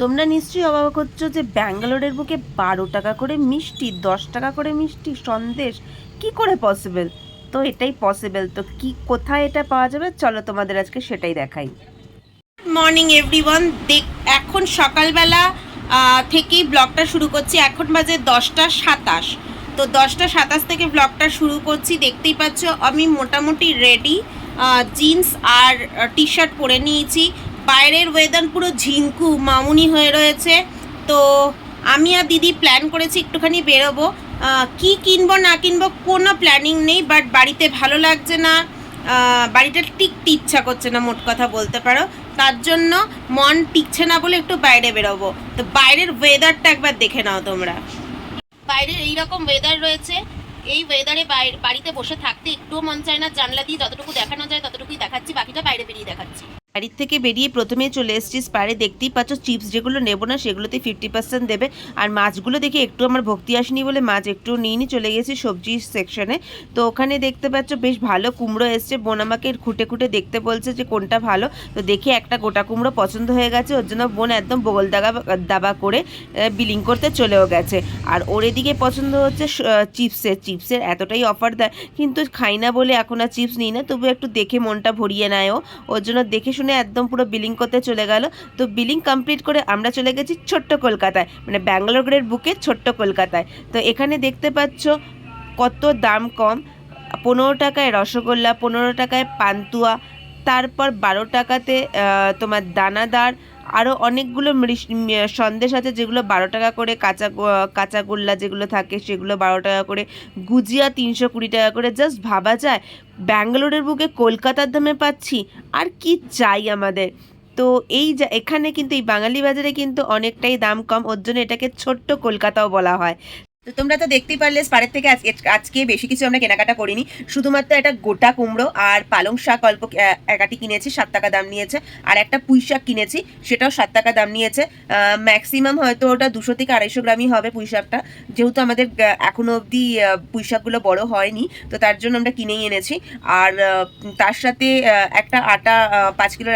তোমরা নিশ্চয়ই অবাক হচ্ছ যে ব্যাঙ্গালোরের বুকে 12 টাকা করে মিষ্টি, 10 টাকা করে মিষ্টি সন্দেশ কি করে পসিবল? তো এটাই পসিবল। তো কি কোথায় এটা পাওয়া যাবে, চলো তোমাদের আজকে সেটাই দেখাই। মর্নিং এভরিওয়ান, এখন সকালবেলা থেকেই ব্লগটা শুরু করছি। এখন বাজে 10টা 27। তো 10টা 27 থেকে ব্লগটা শুরু করছি। দেখতেই পাচ্ছ আমি মোটামুটি রেডি, জিন্স আর টি শার্ট পরে নিয়েছি। বাইরের ওয়েদার পুরো ঝিঙ্কু মামুনি হয়ে রয়েছে। তো আমি আর দিদি প্ল্যান করেছি একটুখানি বেরোবো। কি কিনবো না কিনবো কোনো প্ল্যানিং নেই, বাট বাড়িতে ভালো লাগছে না, বাড়িটা টিকতে ইচ্ছা করছে না, মোট কথা বলতে পারো। তার জন্য মন টিকছে না বলে একটু বাইরে বেরোবো। তো বাইরের ওয়েদারটা একবার দেখে নাও তোমরা। বাইরে এইরকম ওয়েদার রয়েছে। এই ওয়েদারে বাড়িতে বসে থাকতে একটুও মন চায় না। জানলা দিয়ে যতটুকু দেখানো যায় ততটুকুই দেখাচ্ছি, বাকিটা বাইরে বেরিয়ে দেখাচ্ছি। বাড়ির থেকে বেরিয়ে প্রথমেই চলে এসেছি স্পারে। দেখতেই পাচ্ছ চিপস যেগুলো নেবো না সেগুলোতে 50% দেবে। আর মাছগুলো দেখে একটু আমার ভক্তি আসেনি বলে মাছ একটু নিয়ে চলে গেছি সবজি সেকশনে। তো ওখানে দেখতে পাচ্ছ বেশ ভালো কুমড়ো এসছে। বোন আমাকে খুঁটে খুঁটে দেখতে বলছে যে কোনটা ভালো। তো দেখে একটা গোটা কুমড়ো পছন্দ হয়ে গেছে, ওর জন্য বোন একদম বগল দাবা করে বিলিং করতে চলেও গেছে। আর ওর এদিকে পছন্দ হচ্ছে চিপসের এতটাই অফার দেয়, কিন্তু খাই না বলে এখন আর চিপস নিই না। তবু একটু দেখে মনটা ভরিয়ে নেয় ও, ওর জন্য দেখে শুনে একদম পুরো বিলিং করতে চলে গেল। তো বিলিং কমপ্লিট করে আমরা চলে গেছি ছোট্ট কলকাতায়, মানে ব্যাঙ্গালোরের বুকে ছোট্ট কলকাতায়। তো এখানে দেখতে পাচ্ছ কত দাম কম। 15 টাকায় রসগোল্লা, 15 টাকায় পান্তুয়া, তারপর 12 টাকাতে তোমার দানাদার আরও অনেকগুলো সন্দেশ আছে যেগুলো 12 টাকা করে। কাঁচাগোল্লা যেগুলো থাকে সেগুলো 12 টাকা করে। গুজিয়া 320 টাকা করে। জাস্ট ভাবা যায় ব্যাঙ্গালোরের বুকে কলকাতার দামে পাচ্ছি, আর কি চাই আমাদের। তো এখানে কিন্তু এই বাঙালি বাজারে কিন্তু অনেকটাই দাম কম, ওর জন্য এটাকে ছোট্ট কলকাতাও বলা হয়। তো তোমরা তো দেখতেই পারলে স্পারের থেকে আজকে বেশি কিছু আমরা কেনাকাটা করিনি। শুধুমাত্র একটা গোটা কুমড়ো আর পালং শাক অল্প একাটি কিনেছি, 7 টাকা দাম নিয়েছে। আর একটা পুঁই শাক কিনেছি, সেটাও 7 টাকা দাম নিয়েছে। ম্যাক্সিমাম হয়তো ওটা 200 থেকে 250 গ্রামই হবে পুঁই শাকটা, যেহেতু আমাদের এখনো অবধি পুঁই শাকগুলো বড় হয়নি, তো তার জন্য আমরা কিনেই এনেছি। আর তার সাথে একটা আটা, 5 কিলোর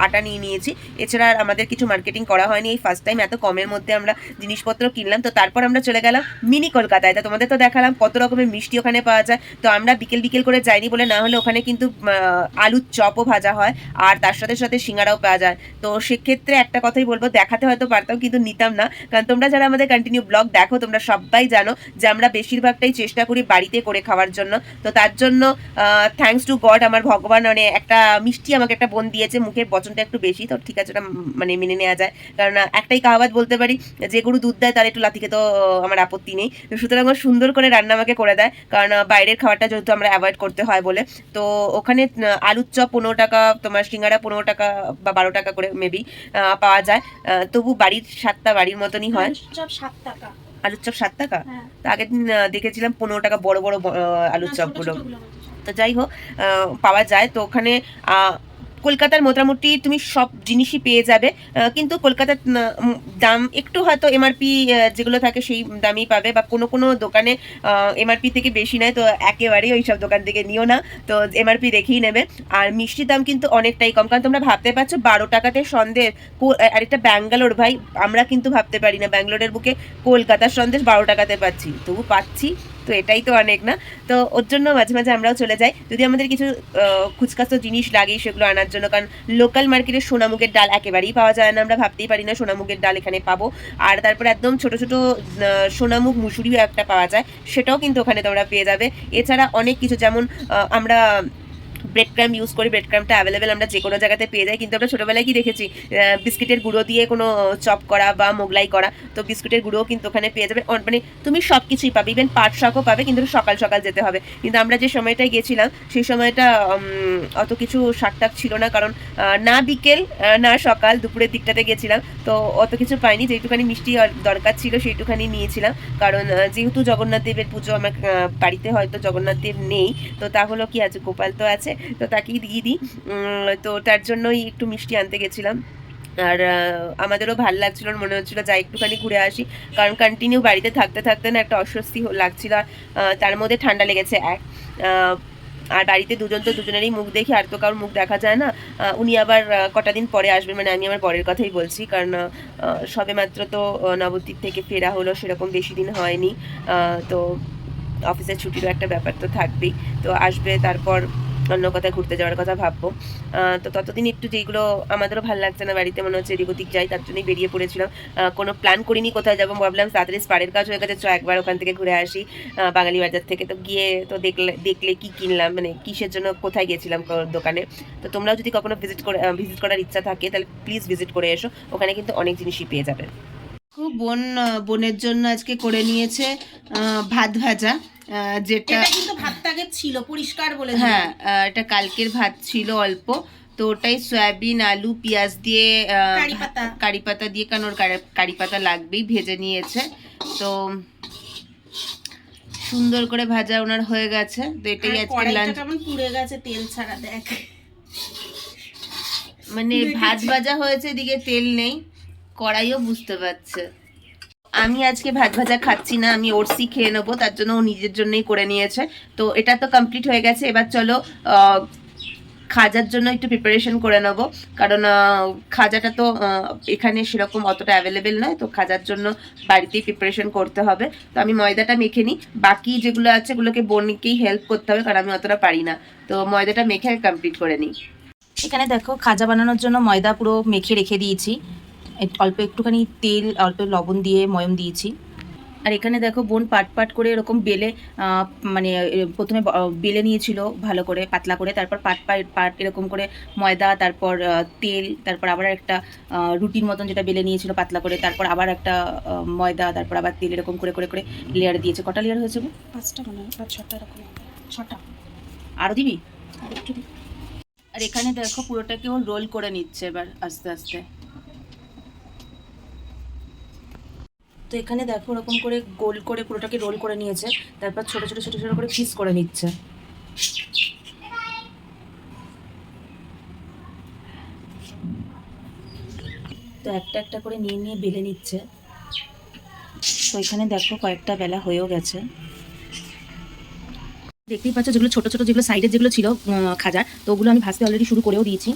আটা নিয়ে নিয়েছি। এছাড়া আমাদের কিছু মার্কেটিং করা হয়নি, এই ফার্স্ট টাইম এত কমের মধ্যে আমরা জিনিসপত্র কিনলাম। তো তারপর আমরা চলে গেলাম মিনি কলকাতায়। তা তোমাদের তো দেখালাম কত রকমের মিষ্টি ওখানে পাওয়া যায়। তো আমরা বিকেল বিকেল করে যাইনি বলে, না হলে ওখানে কিন্তু আলুর চপও ভাজা হয়, আর তার সাথে সাথে সিঙ্গারাও পাওয়া যায়। তো সেক্ষেত্রে একটা কথাই বলবো, দেখাতে হয়তো পারতাম কিন্তু নিতাম না, কারণ তোমরা যারা আমাদের কন্টিনিউ ব্লগ দেখো তোমরা সবাই জানো যে আমরা বেশিরভাগটাই চেষ্টা করি বাড়িতে করে খাওয়ার জন্য। তো তার জন্য থ্যাঙ্কস টু গড, আমার ভগবান মানে একটা মিষ্টি আমাকে একটা বোন দিয়েছে। মুখের পছন্দটা একটু বেশি, তো ঠিক আছে ওটা মানে মেনে নেওয়া যায়। কারণ একটাই কাহাবাত বলতে পারি, যে গরু দুধ দেয় তার একটু লাথি খেতেও আমার আপত্তি নেই। সুতরাং সুন্দর করে রান্না আমাকে করে দেয়, কারণ বাইরের খাবারটা যেহেতু আমরা অ্যাভয়েড করতে হয় বলে। তো ওখানে আলুর চপ 15 টাকা, তোমার সিঙ্গারা 15 টাকা বা 12 টাকা করে মেবি পাওয়া যায়। তবু বাড়ির স্বাদটা বাড়ির মতনই হয়। আলুর চপ 7 টাকা। তো আগের দিন দেখেছিলাম 15 টাকা বড় বড় আলুর চপগুলো। তো যাই হোক, পাওয়া যায়। তো ওখানে কলকাতার মোটামুটি তুমি সব জিনিসই পেয়ে যাবে, কিন্তু কলকাতার দাম একটু হয়তো এমআরপি যেগুলো থাকে সেই দামই পাবে, বা কোনো কোনো দোকানে এমআরপি থেকে বেশি নেয়। তো একেবারেই ওই সব দোকান থেকে নিও না, তো এমআরপি দেখেই নেবে। আর মিষ্টির দাম কিন্তু অনেকটাই কম, কারণ তোমরা ভাবতে পারছো 12 টাকাতে সন্দেশ। আর এটা ব্যাঙ্গালোর ভাই, আমরা কিন্তু ভাবতে পারি না ব্যাঙ্গালোরের বুকে কলকাতার সন্দেশ 12 টাকাতে পাচ্ছি, তবু পাচ্ছি, তো এটাই তো অনেক না। তো ওর জন্য মাঝে মাঝে আমরাও চলে যাই, যদি আমাদের কিছু খুচখাচো জিনিস লাগে সেগুলো আনার জন্য। কারণ লোকাল মার্কেটে সোনামুগের ডাল একেবারেই পাওয়া যায় না, আমরা ভাবতেই পারি না সোনামুগের ডাল এখানে পাবো। আর তারপরে একদম ছোট ছোট সোনামুগ মুসুরিও একটা পাওয়া যায়, সেটাও কিন্তু ওখানে তোমরা পেয়ে যাবে। এছাড়া অনেক কিছু, যেমন আমরা ব্রেড ক্রাম ইউজ করি, ব্রেড ক্রামটা অ্যাভেলেবেল আমরা যে কোনো জায়গাতে পেয়ে যাই। কিন্তু আমরা ছোটোবেলায় কি দেখেছি, বিস্কিটের গুঁড়ো দিয়ে কোনো চপ করা বা মোগলাই করা, তো বিস্কুটের গুঁড়োও কিন্তু ওখানে পেয়ে যাবে। মানে তুমি সব কিছুই পাবে, ইভেন পাট শাকও পাবে, কিন্তু সকাল সকাল যেতে হবে। কিন্তু আমরা যে সময়টায় গেছিলাম সেই সময়টা অত কিছু শাকটাক ছিল না, কারণ না বিকেল না সকাল, দুপুরের দিকটাতে গেছিলাম। তো অত কিছু পাইনি, যেটুখানি মিষ্টি দরকার ছিল সেইটুখানি নিয়েছিলাম। কারণ যেহেতু জগন্নাথ দেবের পুজো, আমার বাড়িতে হয়তো জগন্নাথ দেব নেই, তো তাহলে কি আছে, গোপাল তো আছে, তো তাকেই দিয়ে দিই। তো তার জন্যই একটু মিষ্টি আনতে গেছিলাম। আর আমাদেরও ভালো লাগছিল, মনে হচ্ছিলো যাই একটুখানি ঘুরে আসি, কারণ কন্টিনিউ বাড়িতে থাকতে থাকতে না একটা অস্বস্তি লাগছিল। আর তার মধ্যে ঠান্ডা লেগেছে এক। আর বাড়িতে দুজন তো দুজনেরই মুখ দেখি, আর তো কারোর মুখ দেখা যায় না। উনি আবার কটা দিন পরে আসবেন, মানে আমি আমার বরের কথাই বলছি, কারণ সবে মাত্র তো নবদ্বীপ থেকে ফেরা হলো, সেরকম বেশি দিন হয়নি। তো অফিসের ছুটিরও একটা ব্যাপার তো থাকবেই, তো আসবে, তারপর অন্য কোথায় ঘুরতে যাওয়ার কথা ভাববো। তো ততদিন একটু, যেগুলো আমাদেরও ভালো লাগছে না বাড়িতে, মনে হচ্ছে এদিক ওদিক যাই, তার জন্যই বেরিয়ে পড়েছিলাম। কোনো প্ল্যান করিনি কোথায় যাবো, ভাবলাম তাড়াতাড়ি স্পারের কাজ হয়ে গেছে, একবার ওখান থেকে ঘুরে আসি বাঙালি বাজার থেকে। তো গিয়ে তো দেখলে কি কিনলাম, মানে কিসের জন্য কোথায় গেছিলাম দোকানে। তো তোমরাও যদি কখনো ভিজিট করার ইচ্ছা থাকে তাহলে প্লিজ ভিজিট করে এসো, ওখানে কিন্তু অনেক জিনিসই পেয়ে যাবে। বোনের জন্য আজকে করে নিয়েছে ভাত ভাজা, যেটা কিন্তু ভাতটা আগে ছিল পরিষ্কার বলে। হ্যাঁ, এটা কালকের ভাত ছিল অল্প, তো ওটাই সয়াবিন আলু পেঁয়াজ দিয়ে কারি পাতা দিয়ে, কারণ ওর কারি পাতা লাগবেই, ভেজে নিয়েছে। তো সুন্দর করে ভাজা ওনার হয়ে গেছে। তো এটাই আজকে লাঞ্চ। কেমন পুড়ে গেছে তেল ছাড়া, দেখ, মানে ভাত ভাজা হয়েছে, এদিকে তেল নেই, কড়াইও বুঝতে পারছে। আমি আজকে ভাত ভাজা খাচ্ছি না, আমি ওটসই খেয়ে নেবো, তার জন্য ও নিজের জন্যই করে নিয়েছে। তো এটা তো কমপ্লিট হয়ে গেছে, এবার চলো খাজার জন্য একটু প্রিপারেশন করে নেবো, কারণ খাজাটা তো এখানে সেরকম অতটা অ্যাভেলেবেল নয়, তো খাজার জন্য বাড়িতেই প্রিপারেশন করতে হবে। তো আমি ময়দাটা মেখে নিই, বাকি যেগুলো আছে ওগুলোকে বোনকেই হেল্প করতে হবে, কারণ আমি অতটা পারি না। তো ময়দাটা মেখে কমপ্লিট করে নিই। এখানে দেখো খাজা বানানোর জন্য ময়দা পুরো মেখে রেখে দিয়েছি, অল্প একটুখানি তেল, অল্প লবণ দিয়ে ময়ম দিয়েছি। আর এখানে দেখো বোন পাট করে এরকম বেলে, মানে প্রথমে বেলে নিয়েছিল ভালো করে পাতলা করে, তারপর পাট এরকম করে ময়দা, তারপর তেল, তারপর আবার একটা রুটির মতন যেটা বেলে নিয়েছিল পাতলা করে, তারপর আবার একটা ময়দা, তারপর আবার তেল, এরকম করে করে করে লেয়ার দিয়েছে। কটা লেয়ার হয়েছে? 5টা মনে হয়, 6টা এরকম। 6টা আরও দিবি? আর এখানে দেখো পুরোটাকে ও রোল করে নিচ্ছে এবার আস্তে আস্তে। তো এখানে দেখো ওরকম করে গোল করে পুরোটাকে রোল করে নিয়েছে, তারপর ছোট ছোট ছোট ছোট করে পিস করে নিচ্ছে। তো একটা একটা করে নিয়ে নিয়ে বেলে নিচ্ছে। তো এখানে দেখো কয়েকটা বেলা হয়েও গেছে, দেখতেই পাচ্ছ। যেগুলো ছোট ছোট, যেগুলো সাইডের যেগুলো ছিল খাজার, তো ওগুলো আমি ভাজতে অলরেডি শুরু করেও দিয়েছি,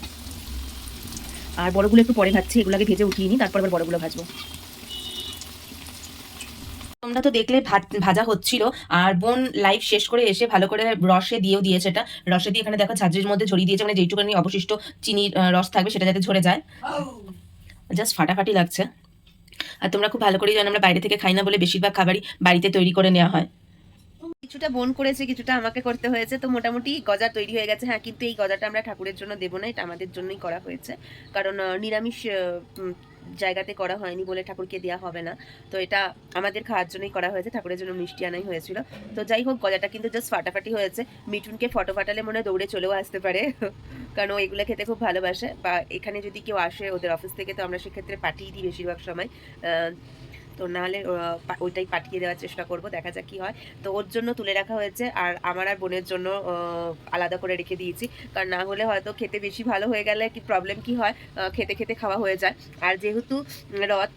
আর বড়গুলো একটু পরে ভাজছি, এগুলোকে ভেজে উঠিয়ে নিই, তারপর আবার বড়গুলো ভাজবো। তোমরা তো দেখলে ভাজা হচ্ছিল, আর বোন লাইভ শেষ করে এসে ভালো করে রসে দিয়েও দিয়েছে। এটা রসে দিয়ে এখানে দেখো ঝাঁঝরির মধ্যে ঝরিয়ে দিয়েছে, মানে যেইটুখানি অবশিষ্ট চিনির রস থাকবে সেটা যাতে ঝরে যায়। জাস্ট ফাটাফাটি লাগছে। আর তোমরা খুব ভালো করেই জানো আমরা বাইরে থেকে খাই না বলে বেশিরভাগ খাবারই বাড়িতে তৈরি করে নেওয়া হয়। কিছুটা বোন করেছে, কিছুটা আমাকে করতে হয়েছে, তো মোটামুটি গজা তৈরি হয়ে গেছে। হ্যাঁ, কিন্তু এই গজাটা আমরা ঠাকুরের জন্য দেবো না, এটা আমাদের জন্যই করা হয়েছে, কারণ নিরামিষ জায়গাতে করা হয়নি বলে ঠাকুরকে দেওয়া হবে না। তো এটা আমাদের খাওয়ার জন্যই করা হয়েছে, ঠাকুরের জন্য মিষ্টি আনাই হয়েছিল। তো যাই হোক, গজাটা কিন্তু জাস্ট ফাটাফাটি হয়েছে। মিঠুনকে ফটো ফাটালে মনে দৌড়ে চলেও আসতে পারে, কারণ ও এগুলো খেতে খুব ভালোবাসে। বা এখানে যদি কেউ আসে ওদের অফিস থেকে, তো আমরা সেক্ষেত্রে পাঠিয়ে দিই বেশিরভাগ সময়। তো নাহলে ওইটাই পাঠিয়ে দেওয়ার চেষ্টা করব, দেখা যাক কি হয়। তো ওর জন্য তুলে রাখা হয়েছে, আর আমার আর বোনের জন্য আলাদা করে রেখে দিয়েছি, কারণ না হলে হয়তো খেতে বেশি ভালো হয়ে গেলে কি প্রবলেম কি হয়, খেতে খেতে খাওয়া হয়ে যায়। আর যেহেতু রথ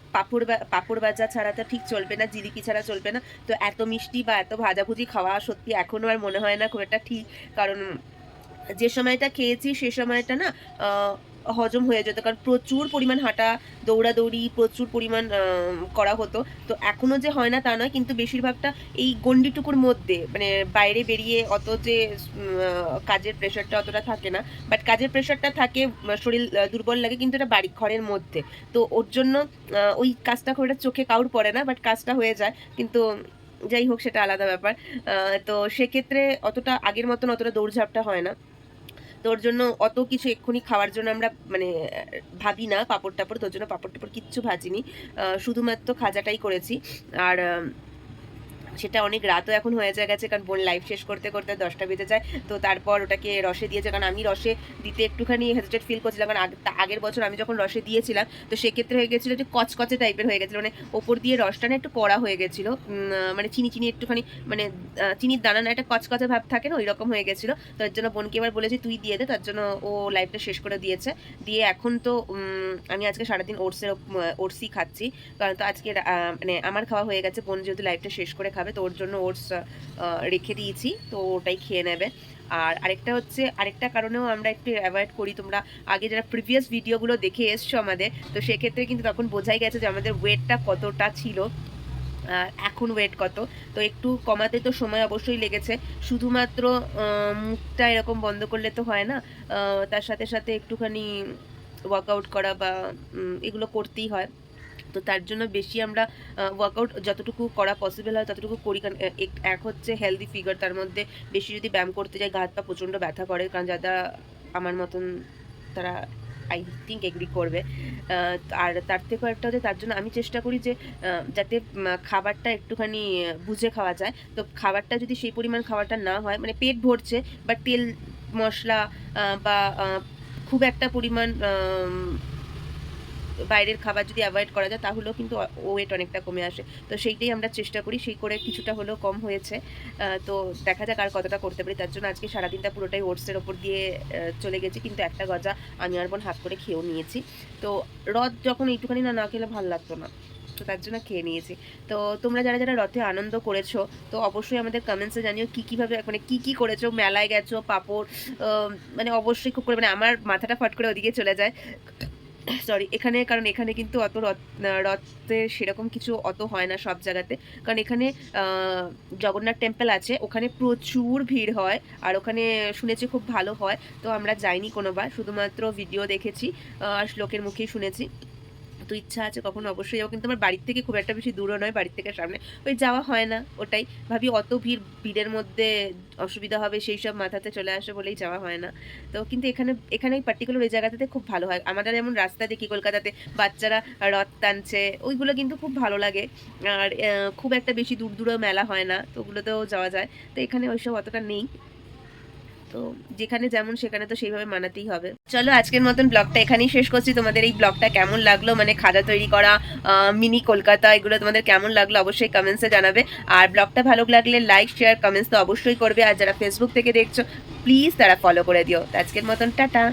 পাঁপড় ভাজা ছাড়া তো ঠিক চলবে না, জিলিপি ছাড়া চলবে না, তো এত মিষ্টি বা এত ভাজাভুজি খাওয়া সত্যি এখনও আর মনে হয় না খুব একটা ঠিক, কারণ যে সময়টা খেয়েছি সে সময়টা না হজম হয়ে যেত, কারণ প্রচুর পরিমাণ হাঁটা দৌড়াদৌড়ি প্রচুর পরিমাণ করা হতো। তো এখনও যে হয় না তা নয়, কিন্তু বেশিরভাগটা এই গণ্ডিটুকুর মধ্যে, মানে বাইরে বেরিয়ে অত যে কাজের প্রেশারটা অতটা থাকে না, বাট কাজের প্রেশারটা থাকে, শরীর দুর্বল লাগে, কিন্তু এটা বাড়ি ঘরের মধ্যে। তো ওর জন্য ওই কাজটা করে চোখে কাউর পড়ে না, বাট কাজটা হয়ে যায়। কিন্তু যাই হোক, সেটা আলাদা ব্যাপার। তো সেক্ষেত্রে অতটা আগের মতন অতটা দৌড়ঝাঁপটা হয় না। তোর জন্য অত কিছু এক্ষুনি খাওয়ার জন্য আমরা মানে ভাবি না পাঁপড় টাপড়, তোর জন্য পাঁপড় টাপড় কিচ্ছু ভাজিনি, শুধুমাত্র খাজাটাই করেছি। আর সেটা অনেক রাতও এখন হয়ে গেছে, কারণ বোন লাইভ শেষ করতে করতে 10টা বেজে যায়। তো তারপর ওটাকে রসে দিয়েছে, কারণ আমি রসে দিতে একটুখানি হেজিটেট ফিল করছিলাম, কারণ আগের বছর আমি যখন রসে দিয়েছিলাম তো সেক্ষেত্রে হয়ে গেছিলো যে কচকচে টাইপের হয়ে গেছিলো, মানে ওপর দিয়ে রসটা না একটু কড়া হয়ে গেছিলো, মানে চিনি একটুখানি, মানে চিনির দানা না একটা কচকচে ভাব থাকে না, ওই রকম হয়ে গেছিলো। তো এর জন্য বোনকে এবার বলেছি তুই দিয়ে দে, তার জন্য ও লাইভটা শেষ করে দিয়েছে। দিয়ে এখন তো আমি আজকে সারাদিন ওটসই খাচ্ছি, কারণ তো আজকে মানে আমার খাওয়া হয়ে গেছে, বোন যেহেতু লাইভটা শেষ করে খাবে। খাবে, তো ওর জন্য ওটস রেখে দিয়েছি, তো ওটাই খেয়ে নেবে। আর আরেকটা হচ্ছে, আরেকটা কারণেও আমরা একটু অ্যাভয়েড করি, তোমরা আগে যারা প্রিভিয়াস ভিডিওগুলো দেখে এসছো আমাদের, তো সেক্ষেত্রে কিন্তু তখন বোঝাই গেছে যে আমাদের ওয়েটটা কতটা ছিল আর এখন ওয়েট কত। তো একটু কমাতে তো সময় অবশ্যই লেগেছে, শুধুমাত্র মুখটা এরকম বন্ধ করলে তো হয় না, তার সাথে সাথে একটুখানি ওয়ার্কআউট করা বা এগুলো করতেই হয়। তো তার জন্য বেশি আমরা ওয়ার্কআউট যতটুকু করা পসিবল হয় ততটুকু করি, কারণ এক হচ্ছে হেলদি ফিগার, তার মধ্যে বেশি যদি ব্যায়াম করতে যাই গা হাত পা প্রচণ্ড ব্যথা করে, কারণ যারা আমার মতন তারা আই থিঙ্ক এগ্রি করবে। আর তার থেকেও একটা হচ্ছে, তার জন্য আমি চেষ্টা করি যে যাতে খাবারটা একটুখানি বুঝে খাওয়া যায়। তো খাবারটা যদি সেই পরিমাণ খাওয়াটা না হয়, মানে পেট ভরছে বা তেল মশলা বা খুব একটা পরিমাণ বাইরের খাবার যদি অ্যাভয়েড করা যায়, তাহলেও কিন্তু ওয়েট অনেকটা কমে আসে। তো সেইটাই আমরা চেষ্টা করি, সেই করে কিছুটা হলেও কম হয়েছে। তো দেখা যাক আর কতটা করতে পারি। তার জন্য আজকে সারাদিনটা পুরোটাই ওটসের ওপর দিয়ে চলে গেছি, কিন্তু একটা গজা আমি আর বোন হাত করে খেয়েও নিয়েছি। তো রথ যখন একটুখানি না খেলে ভালো লাগতো না, তো তার জন্য খেয়ে নিয়েছি। তো তোমরা যারা যারা রথে আনন্দ করেছো, তো অবশ্যই আমাদের কমেন্টসে জানিও কীভাবে, মানে কী করেছো, মেলায় গেছো, পাঁপড়, মানে অবশ্যই খুব করে, মানে আমার মাথাটা ফট করে ওদিকে চলে যায়, সরি এখানে, কারণ এখানে কিন্তু অত রথে সেরকম কিছু অত হয় না সব জায়গাতে, কারণ এখানে জগন্নাথ টেম্পল আছে, ওখানে প্রচুর ভিড় হয়, আর ওখানে শুনেছি খুব ভালো হয়। তো আমরা যাইনি কোনোবার, শুধুমাত্র ভিডিও দেখেছি আর লোকের মুখেই শুনেছি। তো ইচ্ছা আছে কখনো অবশ্যই যাবো, কিন্তু আমার বাড়ির থেকে খুব একটা বেশি দূরও নয়, বাড়ির থেকে সামনে, ওই যাওয়া হয় না। ওটাই ভাবি, অত ভিড়ের মধ্যে অসুবিধা হবে সেই সব মাথাতে চলে আসে বলেই যাওয়া হয় না। তো কিন্তু এখানে পার্টিকুলার ওই জায়গাটাতে খুব ভালো হয়। আমরা যেমন রাস্তা দেখি কলকাতাতে বাচ্চারা রথ টানছে, ওইগুলো কিন্তু খুব ভালো লাগে। আর খুব একটা বেশি দূরেও মেলা হয় না, তো ওগুলোতেও যাওয়া যায়। তো এখানে ওইসব অতটা নেই, তো যেখানে যেমন সেখানে তো সেইভাবে মানাতেই হবে। চলো আজকের মতন ব্লগটা এখানেই শেষ করছি। তোমাদের এই ব্লগটা কেমন লাগলো, মানে খাজা তৈরি করা, মিনি কলকাতা, এগুলো তোমাদের কেমন লাগলো অবশ্যই কমেন্টসে জানাবে। আর ব্লগটা ভালো লাগলে লাইক শেয়ার কমেন্টস তো অবশ্যই করবে। আর যারা ফেসবুক থেকে দেখছো প্লিজ তারা ফলো করে দিও। আজকের মতন টাটা।